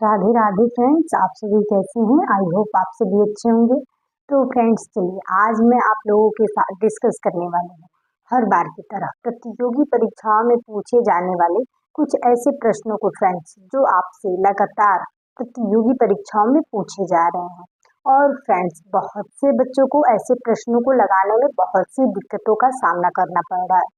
Radhe Radhe friends, आप सभी कैसे हैं। आई होप आप सभी अच्छे होंगे। तो फ्रेंड्स चलिए आज मैं आप लोगों के साथ डिस्कस करने वाली हूँ हर बार की तरह प्रतियोगी परीक्षाओं में पूछे जाने वाले कुछ ऐसे प्रश्नों को फ्रेंड्स जो आपसे लगातार प्रतियोगी परीक्षाओं में पूछे जा रहे हैं। और फ्रेंड्स बहुत से बच्चों को ऐसे प्रश्नों को लगाने में बहुत सी दिक्कतों का सामना करना पड़ रहा है।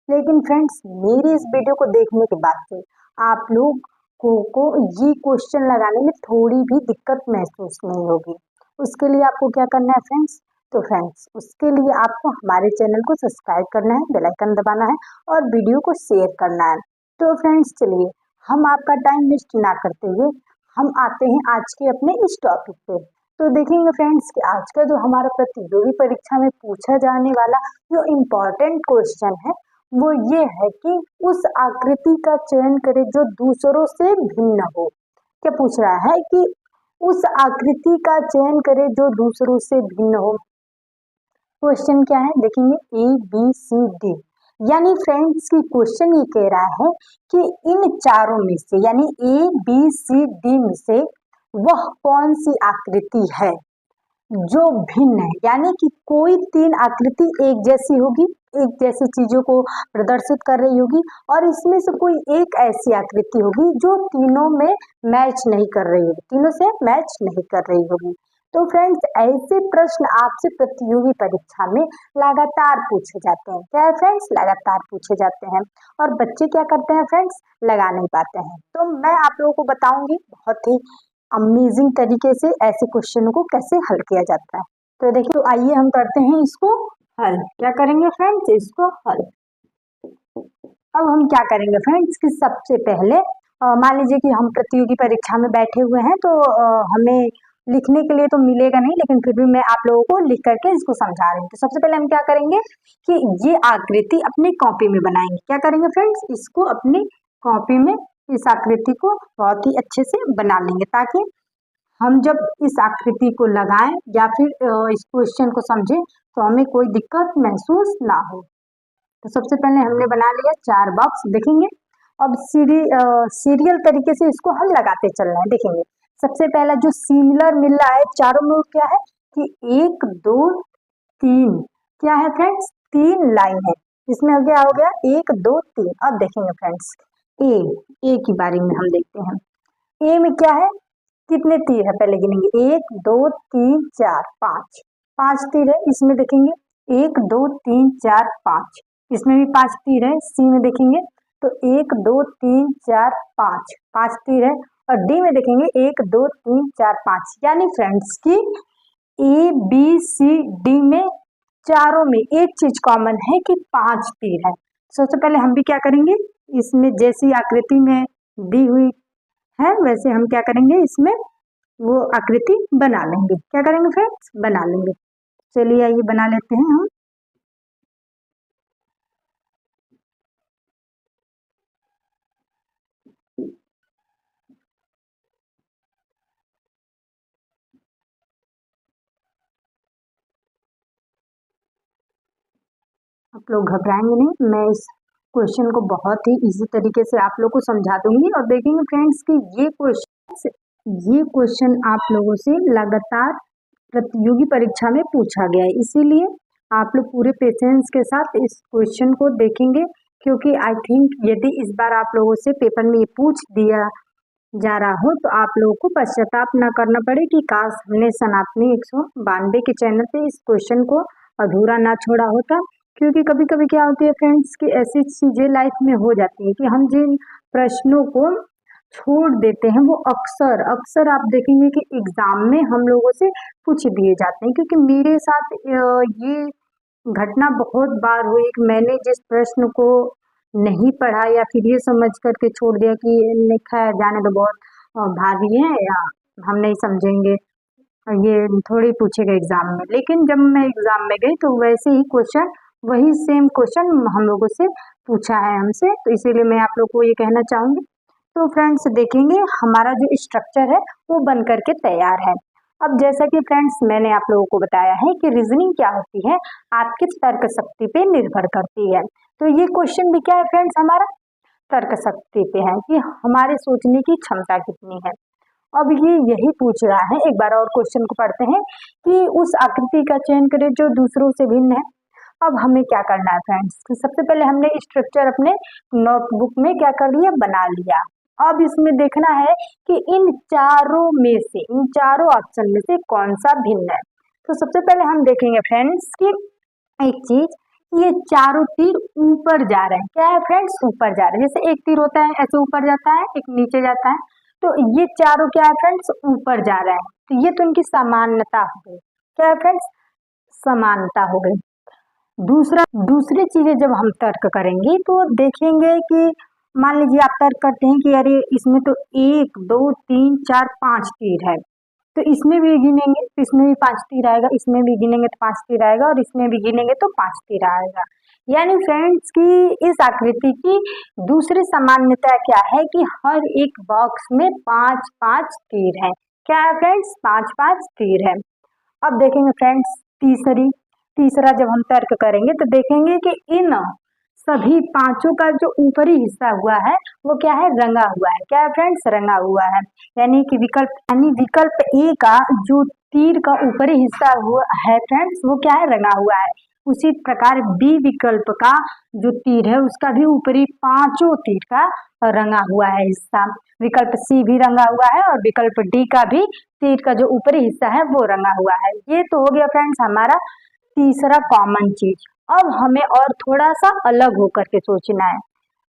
लेकिन फ्रेंड्स मेरे इस वीडियो को देखने के बाद से आप लोग को ये क्वेश्चन लगाने में थोड़ी भी दिक्कत महसूस नहीं होगी। उसके लिए आपको क्या करना है फ्रेंड्स, तो फ्रेंड्स उसके लिए आपको हमारे चैनल को सब्सक्राइब करना है, बेल आइकन दबाना है और वीडियो को शेयर करना है। तो फ्रेंड्स चलिए हम आपका टाइम वेस्ट ना करते हुए हम आते हैं आज के अपने इस टॉपिक पे। तो देखेंगे फ्रेंड्स कि आज का जो हमारा प्रतियोगी परीक्षा में पूछा जाने वाला जो इम्पोर्टेंट क्वेश्चन है वो ये है कि उस आकृति का चयन करें जो दूसरों से भिन्न हो। क्या पूछ रहा है कि उस आकृति का चयन करें जो दूसरों से भिन्न हो। क्वेश्चन क्या है देखेंगे, ए बी सी डी। यानी फ्रेंड्स की क्वेश्चन ये कह रहा है कि इन चारों में से यानी ए बी सी डी में से वह कौन सी आकृति है जो भिन्न है। यानी कि कोई तीन आकृति एक जैसी होगी, एक जैसी चीजों को प्रदर्शित कर रही होगी और इसमें से कोई एक ऐसी आकृति होगी जो तीनों में मैच नहीं कर रही होगी, तीनों से मैच नहीं कर रही होगी। तो फ्रेंड्स ऐसे प्रश्न आपसे प्रतियोगी परीक्षा में लगातार पूछे जाते हैं। क्या है फ्रेंड्स, लगातार पूछे जाते हैं और बच्चे क्या करते हैं फ्रेंड्स, लगा नहीं पाते हैं। तो मैं आप लोगों को बताऊंगी बहुत ही अमेजिंग तरीके से ऐसे क्वेश्चनों को कैसे हल किया जाता है। तो देखिए, तो आइए हम करते हैं इसको हल। क्या करेंगे फ्रेंड्स, इसको हल। अब हम क्या करेंगे फ्रेंड्स कि सबसे पहले मान लीजिए कि हम प्रतियोगी परीक्षा में बैठे हुए हैं तो हमें लिखने के लिए तो मिलेगा नहीं, लेकिन फिर भी मैं आप लोगों को लिख करके इसको समझा रही हूँ। तो सबसे पहले हम क्या करेंगे कि ये आकृति अपनी कॉपी में बनाएंगे। क्या करेंगे फ्रेंड्स, इसको अपनी कॉपी में इस आकृति को बहुत ही अच्छे से बना लेंगे ताकि हम जब इस आकृति को लगाएं या फिर इस क्वेश्चन को समझें तो हमें कोई दिक्कत महसूस ना हो। तो सबसे पहले हमने बना लिया 4 बॉक्स। देखेंगे अब सीरियल तरीके से इसको हम लगाते चलना है। देखेंगे सबसे पहला जो सिमिलर मिल रहा है चारों में क्या है कि 1 2 3 क्या है फ्रेंड्स, 3 लाइन है। इसमें हो गया 1 2 3। अब देखेंगे फ्रेंड्स ए की बारे में हम देखते हैं। ए में क्या है, कितने तीर है पहले गिनेंगे, 1 2 3 4 5, 5 तीर है। इसमें देखेंगे 1 2 3 4 5, इसमें भी 5 तीर है। सी में देखेंगे तो 1 2 3 4 5, 5 तीर है। और डी में देखेंगे 1 2 3 4 5। यानी फ्रेंड्स की ए बी सी डी में चारों में एक चीज कॉमन है कि 5 तीर है। सबसे पहले हम भी क्या करेंगे, इसमें जैसी आकृति में दी हुई है वैसे हम क्या करेंगे, इसमें वो आकृति बना लेंगे। क्या करेंगे फ्रेंड्स, बना लेंगे। चलिए आइए बना लेते हैं हम। आप लोग घबराएंगे नहीं, मैं इस क्वेश्चन को बहुत ही इजी तरीके से आप लोग को समझा दूंगी। और देखेंगे फ्रेंड्स कि ये क्वेश्चन आप लोगों से लगातार प्रतियोगी परीक्षा में पूछा गया है, इसीलिए आप लोग पूरे पेशेंस के साथ इस क्वेश्चन को देखेंगे। क्योंकि आई थिंक यदि इस बार आप लोगों से पेपर में ये पूछ दिया जा रहा हो तो आप लोगों को पश्चाताप ना करना पड़े कि काश हमने सनातनी 192 के चैनल पे इस क्वेश्चन को अधूरा ना छोड़ा होता। क्योंकि कभी कभी क्या होती है फ्रेंड्स कि ऐसी चीजें लाइफ में हो जाती है कि हम जिन प्रश्नों को छोड़ देते हैं वो अक्सर अक्सर आप देखेंगे कि एग्जाम में हम लोगों से पूछ दिए जाते हैं। क्योंकि मेरे साथ ये घटना बहुत बार हुई कि मैंने जिस प्रश्न को नहीं पढ़ा या फिर ये समझ करके छोड़ दिया कि लिखा है जाने तो बहुत भारी है या हम नहीं समझेंगे, ये थोड़ी पूछेगा एग्जाम में। लेकिन जब मैं एग्जाम में गई तो वैसे ही क्वेश्चन, वही सेम क्वेश्चन हम लोगों से पूछा है हमसे। तो इसीलिए मैं आप लोग को ये कहना चाहूंगी। तो फ्रेंड्स देखेंगे हमारा जो स्ट्रक्चर है वो बन करके तैयार है। अब जैसा कि फ्रेंड्स मैंने आप लोगों को बताया है कि रीजनिंग क्या होती है, आपकी तर्क शक्ति पे निर्भर करती है। तो ये क्वेश्चन भी क्या है फ्रेंड्स, हमारा तर्क शक्ति पे है कि हमारे सोचने की क्षमता कितनी है। अब ये यही पूछ रहा है, एक बार और क्वेश्चन को पढ़ते हैं कि उस आकृति का चयन करें जो दूसरों से भिन्न है। अब हमें क्या करना है फ्रेंड्स, तो सबसे पहले हमने स्ट्रक्चर अपने नोटबुक में क्या कर लिया, बना लिया। अब इसमें देखना है कि इन चारों में से, इन चारों ऑप्शन में से कौन सा भिन्न है। तो सबसे पहले हम देखेंगे फ्रेंड्स कि एक चीज, ये चारों तीर ऊपर जा रहे हैं। क्या है फ्रेंड्स, ऊपर जा रहे हैं। जैसे एक तीर होता है ऐसे ऊपर जाता है, एक नीचे जाता है, तो ये चारों क्या है फ्रेंड्स, ऊपर जा रहे हैं। तो ये तो इनकी समानता हो गई। क्या है फ्रेंड्स, समानता हो गई। दूसरी चीजें जब हम तर्क करेंगे तो देखेंगे कि मान लीजिए आप तर्क करते हैं कि अरे इसमें तो 1 2 3 4 5 तीर है, तो इसमें भी गिनेंगे तो इसमें भी 5 तीर आएगा, इसमें भी गिनेंगे तो 5 तीर आएगा, और इसमें भी गिनेंगे तो 5 तीर आएगा। यानी फ्रेंड्स की इस आकृति की दूसरी सामान्यता क्या है कि हर एक बॉक्स में 5-5 तीर है। क्या है फ्रेंड्स, 5-5 तीर है। अब देखेंगे फ्रेंड्स तीसरा जब हम तर्क करेंगे तो देखेंगे कि इन सभी पांचों का जो ऊपरी हिस्सा हुआ है वो क्या है, रंगा हुआ है। क्या है फ्रेंड्स, रंगा हुआ है। यानी कि विकल्प ए का जो तीर का ऊपरी हिस्सा हुआ है फ्रेंड्स, वो क्या है, रंगा हुआ है। उसी प्रकार बी विकल्प का जो तीर है उसका भी ऊपरी पांचों तीर का रंगा हुआ है हिस्सा। विकल्प सी भी रंगा हुआ है और विकल्प डी का भी तीर का जो ऊपरी हिस्सा है वो रंगा हुआ है। ये तो हो गया फ्रेंड्स हमारा तीसरा कॉमन चीज। अब हमें और थोड़ा सा अलग होकर के सोचना है।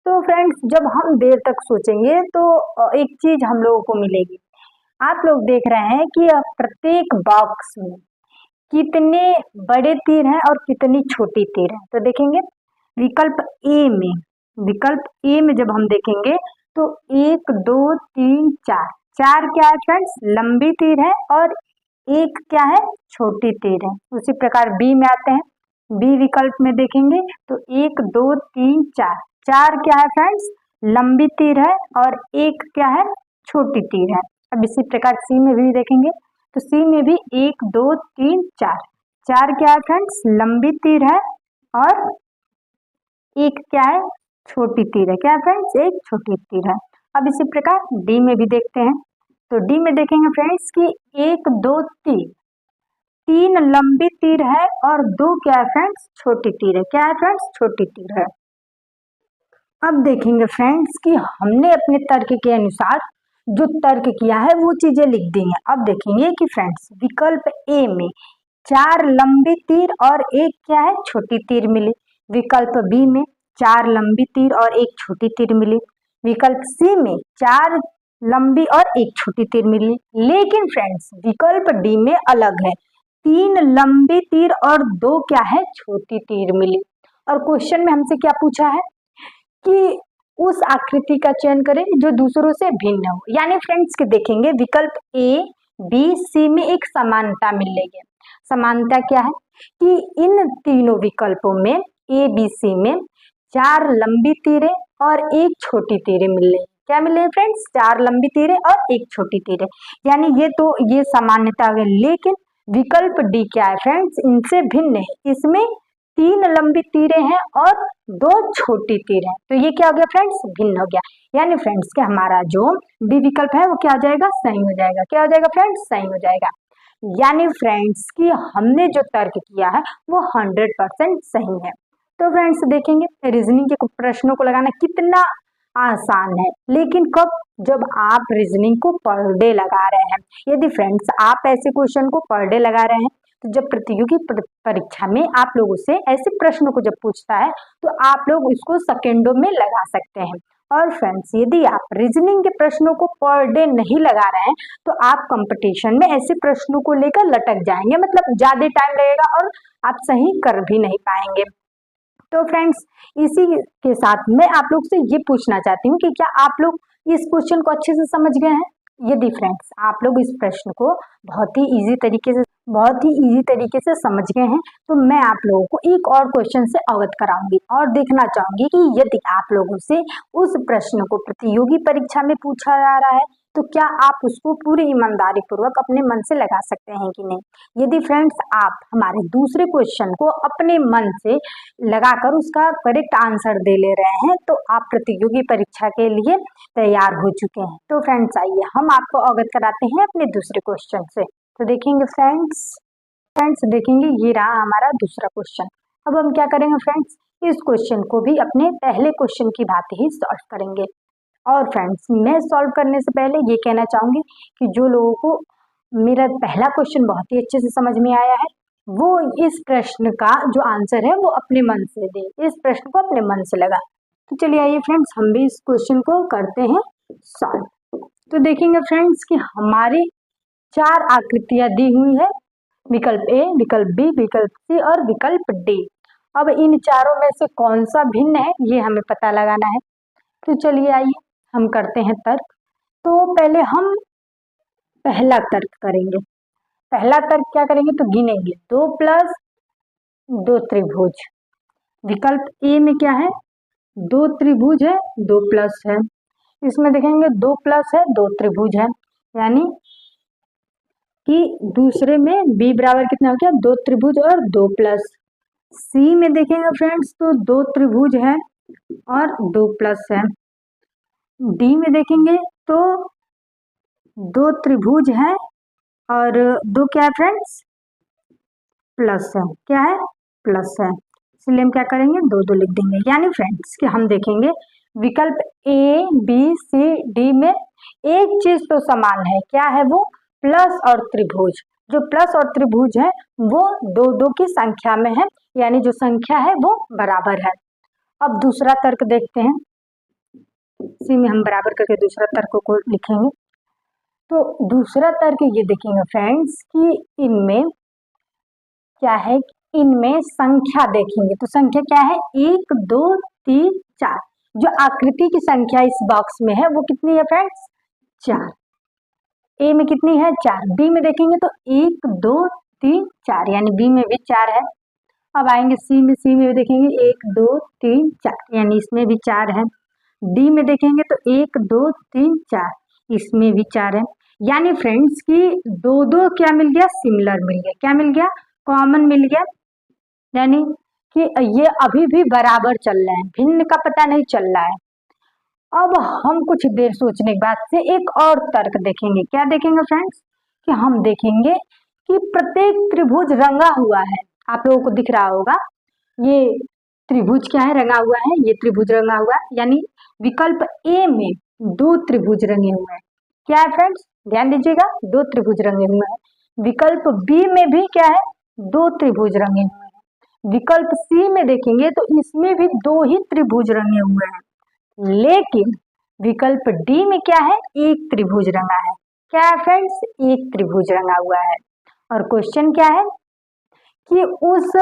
तो फ्रेंड्स जब हम देर तक सोचेंगे तो एक चीज हम लोगों को मिलेगी। आप लोग देख रहे हैं कि प्रत्येक बॉक्स में कितने बड़े तीर हैं और कितनी छोटी तीर है। तो देखेंगे विकल्प ए में जब हम देखेंगे तो 1 2 3 4 क्या है फ्रेंड्स, लंबी तीर है, और एक क्या है, छोटी तीर है। उसी प्रकार बी में आते हैं, बी विकल्प में देखेंगे तो 1 2 3 4 क्या है फ्रेंड्स, लंबी तीर है, और एक क्या है, छोटी तीर है। अब इसी प्रकार सी में भी देखेंगे तो सी में भी 1 2 3 4 क्या है फ्रेंड्स, लंबी तीर है, और एक क्या है, छोटी तीर है। क्या है फ्रेंड्स, एक छोटी तीर है। अब इसी प्रकार डी में भी देखते हैं तो डी में देखेंगे फ्रेंड्स कि 1 2 3 लंबी तीर है और 2 क्या है फ्रेंड्स, छोटी तीर है। क्या है फ्रेंड्स, छोटी तीर है। अब देखेंगे फ्रेंड्स कि हमने अपने तर्क के अनुसार जो तर्क किया है वो चीजें लिख दी हैं। अब देखेंगे कि फ्रेंड्स विकल्प ए में 4 लंबी तीर और एक क्या है, छोटी तीर मिली। विकल्प बी में 4 लंबी तीर और एक छोटी तीर मिली। विकल्प सी में 4 लंबी और एक छोटी तीर मिली। लेकिन फ्रेंड्स विकल्प डी में अलग है, 3 लंबी तीर और 2 क्या है, छोटी तीर मिली। और क्वेश्चन में हमसे क्या पूछा है कि उस आकृति का चयन करें जो दूसरों से भिन्न हो। यानी फ्रेंड्स के देखेंगे विकल्प ए बी सी में एक समानता मिलेगी। समानता क्या है कि इन तीनों विकल्पों में ए बी सी में 4 लंबी तीरें और एक छोटी तीरें मिल रही। क्या मिल रही फ्रेंड्स, 4 लंबी तीरें और एक छोटी तीरें। यानी ये समानता है। लेकिन विकल्प डी क्या है फ्रेंड्स, इनसे भिन्न है। इसमें 3 लंबी तीरें हैं और 2 छोटी तीर है। तो ये क्या हो गया फ्रेंड्स, भिन्न हो गया। यानी फ्रेंड्स के हमारा जो डी विकल्प है वो क्या हो जाएगा, सही हो जाएगा। क्या हो जाएगा फ्रेंड्स, सही हो जाएगा। यानी फ्रेंड्स कि हमने जो तर्क किया है वो 100% सही है। तो फ्रेंड्स देखेंगे रीजनिंग के प्रश्नों को लगाना कितना आसान है, लेकिन कब, जब आप रीजनिंग को पर डे लगा रहे हैं। यदि फ्रेंड्स आप ऐसे क्वेश्चन को पर डे लगा रहे हैं तो जब प्रतियोगी परीक्षा में आप लोगों से ऐसे प्रश्नों को जब पूछता है तो आप लोग उसको सेकेंडों में लगा सकते हैं। और फ्रेंड्स यदि आप रीजनिंग के प्रश्नों को पर डे नहीं लगा रहे हैं तो आप कंपटीशन में ऐसे प्रश्नों को लेकर लटक जाएंगे, मतलब ज्यादा टाइम लगेगा और आप सही कर भी नहीं पाएंगे। तो फ्रेंड्स इसी के साथ मैं आप लोग से ये पूछना चाहती हूँ कि क्या आप लोग इस क्वेश्चन को अच्छे से समझ गए हैं। यदि फ्रेंड्स आप लोग इस प्रश्न को बहुत ही इजी तरीके से समझ गए हैं तो मैं आप लोगों को एक और क्वेश्चन से अवगत कराऊंगी और देखना चाहूंगी कि यदि आप लोगों से उस प्रश्न को प्रतियोगी परीक्षा में पूछा जा रहा है तो क्या आप उसको पूरी ईमानदारी पूर्वक अपने मन से लगा सकते हैं कि नहीं। यदि फ्रेंड्स आप हमारे दूसरे क्वेश्चन को अपने मन से लगाकर उसका करेक्ट आंसर दे ले रहे हैं तो आप प्रतियोगी परीक्षा के लिए तैयार हो चुके हैं। तो फ्रेंड्स आइए हम आपको अवगत कराते हैं अपने दूसरे क्वेश्चन से। तो देखेंगे फ्रेंड्स देखेंगे ये रहा हमारा दूसरा क्वेश्चन। अब हम क्या करेंगे फ्रेंड्स, इस क्वेश्चन को भी अपने पहले क्वेश्चन की भांति ही सॉल्व करेंगे। और फ्रेंड्स मैं सॉल्व करने से पहले ये कहना चाहूंगी कि जो लोगों को मेरा पहला क्वेश्चन बहुत ही अच्छे से समझ में आया है वो इस प्रश्न का जो आंसर है वो अपने मन से दे, इस प्रश्न को अपने मन से लगा। तो चलिए आइए फ्रेंड्स हम भी इस क्वेश्चन को करते हैं सॉल्व। तो देखेंगे फ्रेंड्स कि हमारी 4 आकृतियां दी हुई है, विकल्प ए, विकल्प बी, विकल्प सी और विकल्प डी। अब इन चारों में से कौन सा भिन्न है ये हमें पता लगाना है। तो चलिए आइए हम करते हैं तर्क। तो पहले हम पहला तर्क करेंगे। पहला तर्क क्या करेंगे तो गिनेंगे 2 + 2 त्रिभुज। विकल्प ए में क्या है 2 त्रिभुज है 2 प्लस है, इसमें देखेंगे 2 प्लस है 2 त्रिभुज है, यानी कि दूसरे में बी बराबर कितना हो गया 2 त्रिभुज और 2 प्लस। सी में देखेंगे फ्रेंड्स तो 2 त्रिभुज है और 2 प्लस है। डी में देखेंगे तो 2 त्रिभुज है और 2 क्या है फ्रेंड्स प्लस है, क्या है प्लस है, इसलिए हम क्या करेंगे 2 2 लिख देंगे। यानी फ्रेंड्स कि हम देखेंगे विकल्प ए बी सी डी में एक चीज तो समान है, क्या है वो प्लस और त्रिभुज। जो प्लस और त्रिभुज है वो 2 2 की संख्या में है, यानी जो संख्या है वो बराबर है। अब दूसरा तर्क देखते हैं, इसी में हम बराबर करके दूसरा तर्क को लिखेंगे। तो दूसरा तर्क ये देखेंगे फ्रेंड्स कि इनमें क्या है, इनमें संख्या देखेंगे तो संख्या क्या है 1 2 3 4। जो आकृति की संख्या इस बॉक्स में है वो कितनी है फ्रेंड्स 4। ए में कितनी है 4, बी में देखेंगे तो 1 2 3 4, यानी बी में भी 4 है। अब आएंगे सी में भी देखेंगे 1 2 3 4, यानी इसमें भी 4 है। डी में देखेंगे तो 1 2 3 4, इसमें भी 4 है। यानी फ्रेंड्स कि 2 2 क्या मिल गया सिमिलर मिल गया, क्या मिल गया कॉमन मिल गया, यानी कि ये अभी भी बराबर चल रहे हैं, भिन्न का पता नहीं चल रहा है। अब हम कुछ देर सोचने के बाद से एक और तर्क देखेंगे। क्या देखेंगे फ्रेंड्स कि हम देखेंगे कि प्रत्येक त्रिभुज रंगा हुआ है। आप लोगों को दिख रहा होगा ये त्रिभुज क्या है रंगा हुआ है, ये त्रिभुज रंगा हुआ है, यानी विकल्प ए में 2 त्रिभुज रंगे हुए हैं। क्या है फ्रेंड्स ध्यान दीजिएगा 2 त्रिभुज रंगे हुए हैं। विकल्प बी में भी क्या है 2 त्रिभुज रंगे हुए हैं। विकल्प सी में देखेंगे तो इसमें भी 2 ही त्रिभुज रंगे हुए हैं, लेकिन विकल्प डी में क्या है 1 त्रिभुज रंगा है। क्या है फ्रेंड्स 1 त्रिभुज रंगा हुआ है। और क्वेश्चन क्या है कि उस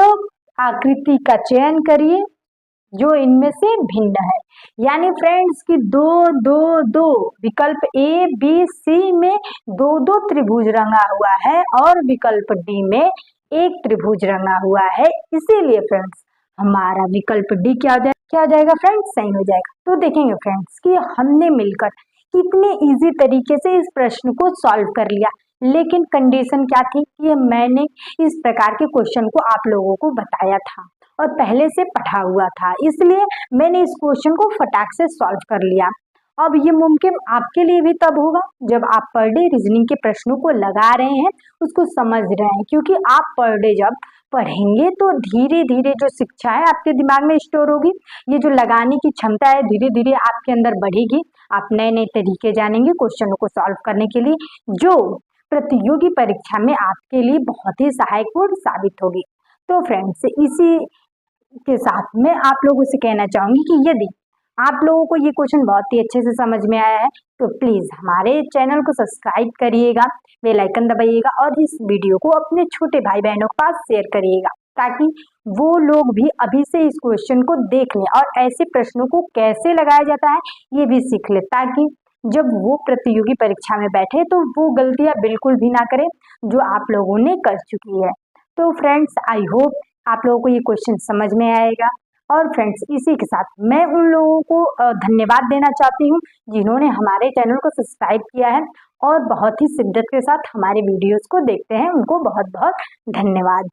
आकृति का चयन करिए जो इनमें से भिन्न है। यानी फ्रेंड्स कि 2 2 2 विकल्प ए बी सी में 2 2 त्रिभुज रंगा हुआ है और विकल्प डी में 1 त्रिभुज रंगा हुआ है, इसीलिए फ्रेंड्स हमारा विकल्प डी क्या हो जाएगा फ्रेंड्स सही हो जाएगा। तो देखेंगे फ्रेंड्स कि हमने मिलकर कितने इजी तरीके से इस प्रश्न को सॉल्व कर लिया, लेकिन कंडीशन क्या थी कि मैंने इस प्रकार के क्वेश्चन को आप लोगों को बताया था और पहले से पढ़ा हुआ था, इसलिए मैंने इस क्वेश्चन को फटाक से सॉल्व कर लिया। अब ये मुमकिन आपके लिए भी तब होगा जब आप पर डे रीजनिंग के प्रश्नों को लगा रहे हैं, उसको समझ रहे हैं, क्योंकि आप पर डे जब पढ़ेंगे तो धीरे धीरे जो शिक्षा है आपके दिमाग में स्टोर होगी, ये जो लगाने की क्षमता है धीरे धीरे आपके अंदर बढ़ेगी। आप नए नए तरीके जानेंगे क्वेश्चनों को सॉल्व करने के लिए, जो प्रतियोगी परीक्षा में आपके लिए बहुत ही सहायकपूर्ण साबित होगी। तो फ्रेंड्स इसी के साथ मैं आप लोगों से कहना चाहूंगी कि यदि आप लोगों को ये क्वेश्चन बहुत ही अच्छे से समझ में आया है तो प्लीज हमारे चैनल को सब्सक्राइब करिएगा, बेल आइकन दबाइएगा और इस वीडियो को अपने छोटे भाई बहनों के पास शेयर करिएगा, ताकि वो लोग भी अभी से इस क्वेश्चन को देख लें और ऐसे प्रश्नों को कैसे लगाया जाता है ये भी सीख ले, ताकि जब वो प्रतियोगी परीक्षा में बैठे तो वो गलतियां बिल्कुल भी ना करें जो आप लोगों ने कर चुकी है। तो फ्रेंड्स आई होप आप लोगों को ये क्वेश्चन समझ में आएगा और फ्रेंड्स इसी के साथ मैं उन लोगों को धन्यवाद देना चाहती हूँ जिन्होंने हमारे चैनल को सब्सक्राइब किया है और बहुत ही शिद्दत के साथ हमारे वीडियोस को देखते हैं। उनको बहुत बहुत धन्यवाद।